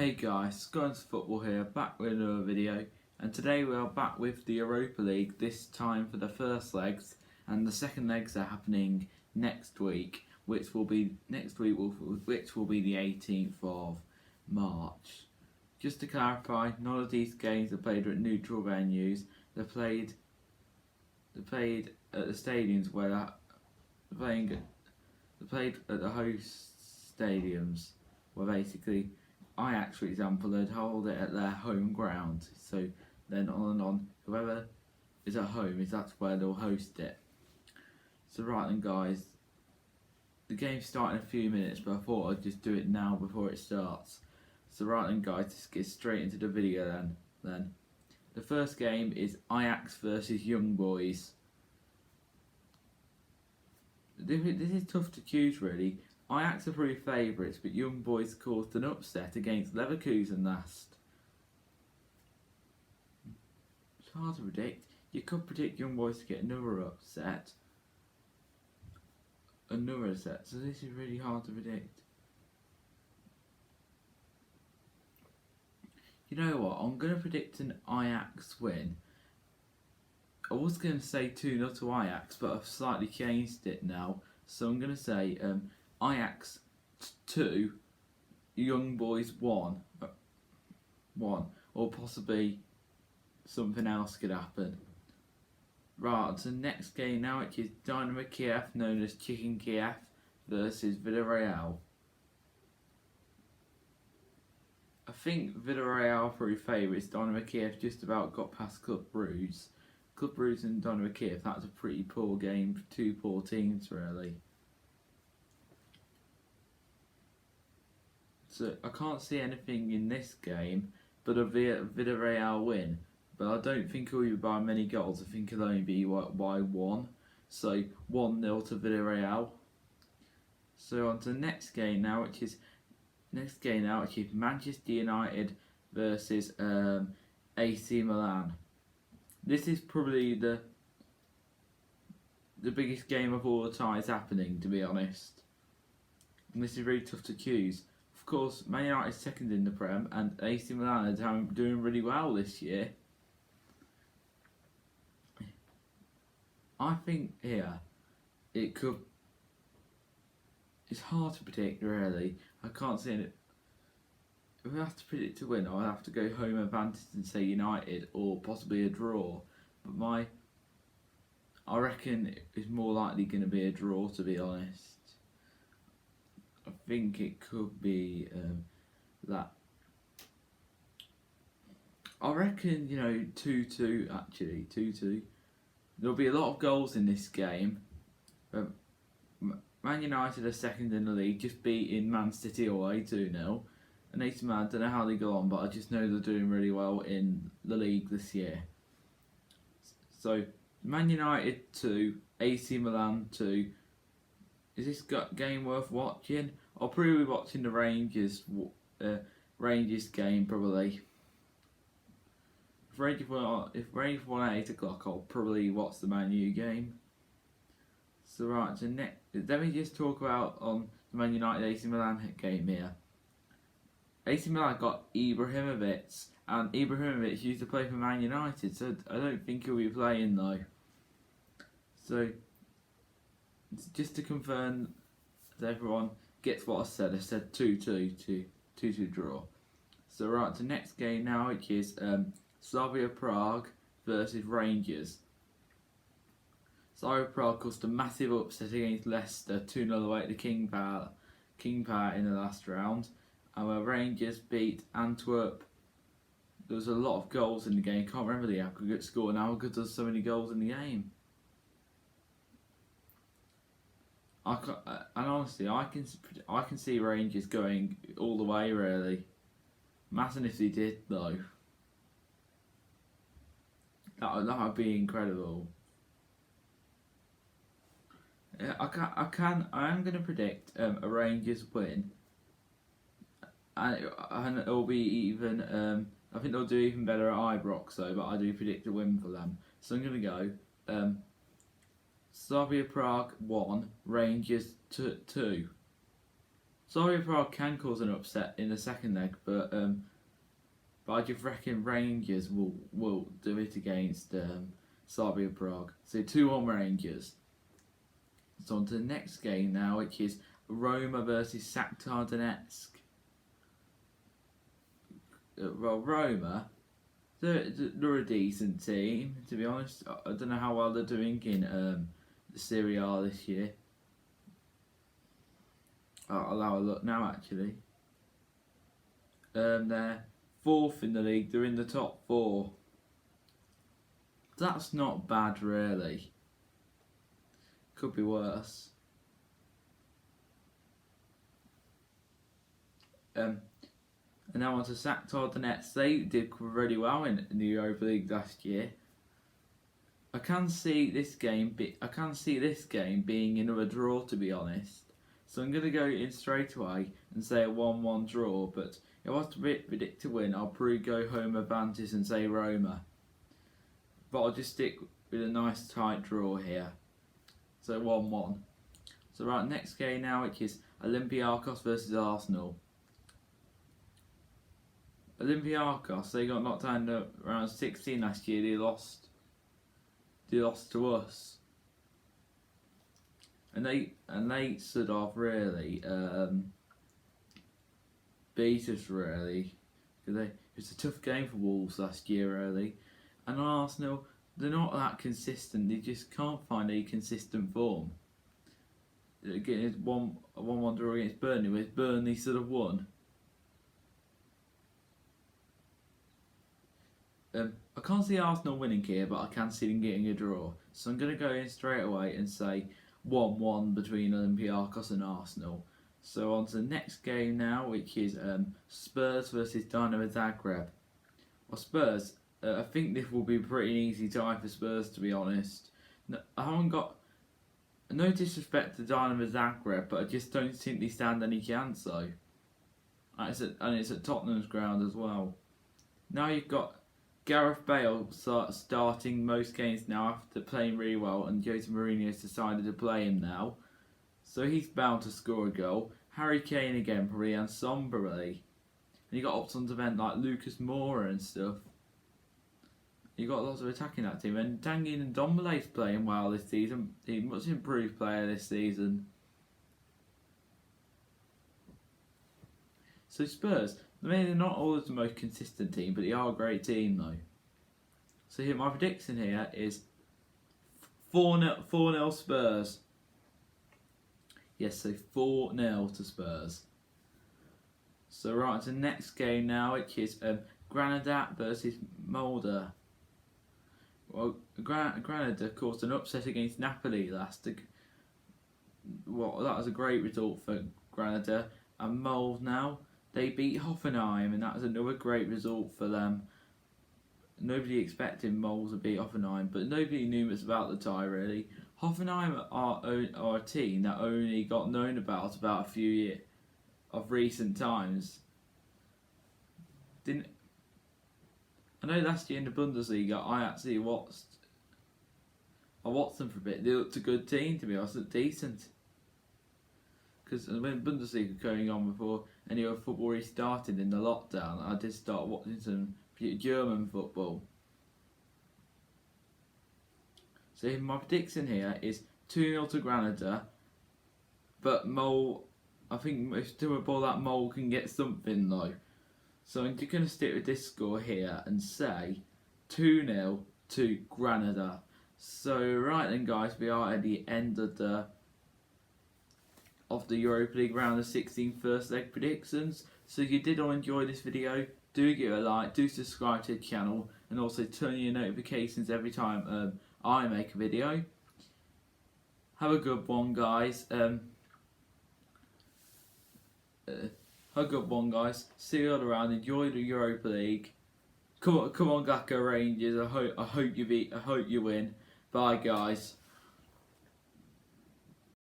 Hey guys, Guns Football here, back with another video, and today we are back with the Europa League, this time for the first legs, and the second legs are happening next week, which will be the 18th of March. Just to clarify, none of these games are played at neutral venues. They're played at the stadiums where they're played at the host stadiums, where basically Ajax, for example, they'd hold it at their home ground. So then on and on, whoever is at home, that's where they'll host it. So right then guys, the game's starting in a few minutes, but I thought I'd just do it now before it starts. So right then guys, let's get straight into the video then. The first game is Ajax versus Young Boys. This is tough to choose really. Ajax are probably favourites, but Young Boys caused an upset against Leverkusen last. It's hard to predict. You could predict Young Boys to get another upset. So this is really hard to predict. You know what, I'm going to predict an Ajax win. I was going to say 2-0 to Ajax, but I've slightly changed it now. So I'm going to say Ajax 2, Young Boys 1, or possibly something else could happen. Right, so the next game now, which is Dynamo Kyiv, known as Chicken Kyiv, versus Villarreal. I think Villarreal are probably favourites. Dynamo Kyiv just about got past Club Brugge. Club Brugge and Dynamo Kyiv, that's a pretty poor game for two poor teams really. So I can't see anything in this game but a Villarreal win. But I don't think it'll be by many goals. I think it'll only be by one. So 1-0 to Villarreal. So on to the next game now, which is Manchester United versus AC Milan. This is probably the biggest game of all the time happening, to be honest. And this is really tough to choose. Of course, Man United is second in the Prem, and AC Milan are doing really well this year. I think here it's hard to predict really. I can't see it. If we have to predict to win, I'll have to go home advantage and say United, or possibly a draw. But I reckon it's more likely going to be a draw, to be honest. I think it could be that. I reckon 2-2 actually, 2-2. There'll be a lot of goals in this game. Man United are second in the league, just beating Man City away 2-0. And AC Milan, I don't know how they go on, but I just know they're doing really well in the league this year. So, Man United 2, AC Milan 2. Is this game worth watching? I'll probably be watching the Rangers game probably. If Rangers won at 8 o'clock, I'll probably watch the Man U game. So right, so let me just talk about the Man United AC Milan game here. AC Milan got Ibrahimovic, and Ibrahimovic used to play for Man United, so I don't think he'll be playing though. So, just to confirm that everyone gets what I said 2-2 draw. So right, the next game now, which is Slavia Prague versus Rangers. Slavia Prague caused a massive upset against Leicester, 2-0 away to King Power in the last round. And where Rangers beat Antwerp. There was a lot of goals in the game. Can't remember the aggregate score now because there's so many goals in the game. And honestly, I can see Rangers going all the way really. Imagine if they did though. That would be incredible. I am going to predict a Rangers win. And it'll be even. I think they'll do even better at Ibrox though, but I do predict a win for them. So I'm going to go Slavia Prague 1, Rangers 2. Slavia Prague can cause an upset in the second leg, but I just reckon Rangers will do it against Slavia Prague. So 2-1 Rangers. So on to the next game now, which is Roma versus Shakhtar Donetsk. Well, Roma, they're a decent team, to be honest. I don't know how well they're doing in the Serie A this year. I'll have a look now, actually. They're 4th in the league. They're in the top 4. That's not bad, really. Could be worse. And now on to Shakhtar Donetsk. They did really well in the Europa League last year. I can see this game being another draw, to be honest. So I'm going to go in straight away and say a 1-1 draw. But if I was to predict a win, I'll probably go home advantage and say Roma. But I'll just stick with a nice tight draw here. So 1-1. So right, next game now, which is Olympiacos versus Arsenal. Olympiacos, they got knocked down in round 16 last year. They lost to us, and they stood off really, beat us really. It was a tough game for Wolves last year really, and Arsenal, they're not that consistent. They just can't find a consistent form. Again, it's a 1-1 draw against Burnley, where Burnley sort of won. I can't see Arsenal winning here, but I can see them getting a draw. So I'm going to go in straight away and say 1-1 between Olympiacos and Arsenal. So on to the next game now, which is Spurs versus Dynamo Zagreb. Well, Spurs, I think this will be a pretty easy tie for Spurs, to be honest. No, I haven't got no disrespect to Dynamo Zagreb, but I just don't think they stand any chance though. And it's at Tottenham's ground as well. Now you've got Gareth Bale starting most games now after playing really well, and Jose Mourinho's decided to play him now. So he's bound to score a goal. Harry Kane again, probably, and Son probably. And you got options of men like Lucas Moura and stuff. You got lots of attacking that team. And Tanguy and Ndombele's playing well this season. He's a much improved player this season. So Spurs, I mean, they're not always the most consistent team, but they are a great team though. So here, my prediction here is 4-0 Spurs. Yes, so 4-0 to Spurs. So right, to the next game now, which is Granada versus Molde. Well, Granada caused an upset against Napoli last. Well, that was a great result for Granada. And Molde now, they beat Hoffenheim, and that was another great result for them. Nobody expected Molde to beat Hoffenheim, but nobody knew much about the tie really. Hoffenheim are a team that only got known about a few years of recent times. I know last year in the Bundesliga, I watched them for a bit. They looked a good team, to be honest, looked decent. Because when Bundesliga was going on before any other football restarted in the lockdown, I did start watching some German football. So my prediction here is 2-0 to Granada, but Mole, I think if to a ball that Mole can get something though. So I'm just going to stick with this score here and say 2-0 to Granada. So right then guys, we are at the end of the Europa League round of 16 first leg predictions. So if you did enjoy this video, do give it a like, do subscribe to the channel, and also turn on your notifications every time I make a video. Have a good one guys. Have a good one guys. See you all around. Enjoy the Europa League. Come on Gacko Rangers. I hope you win. Bye guys.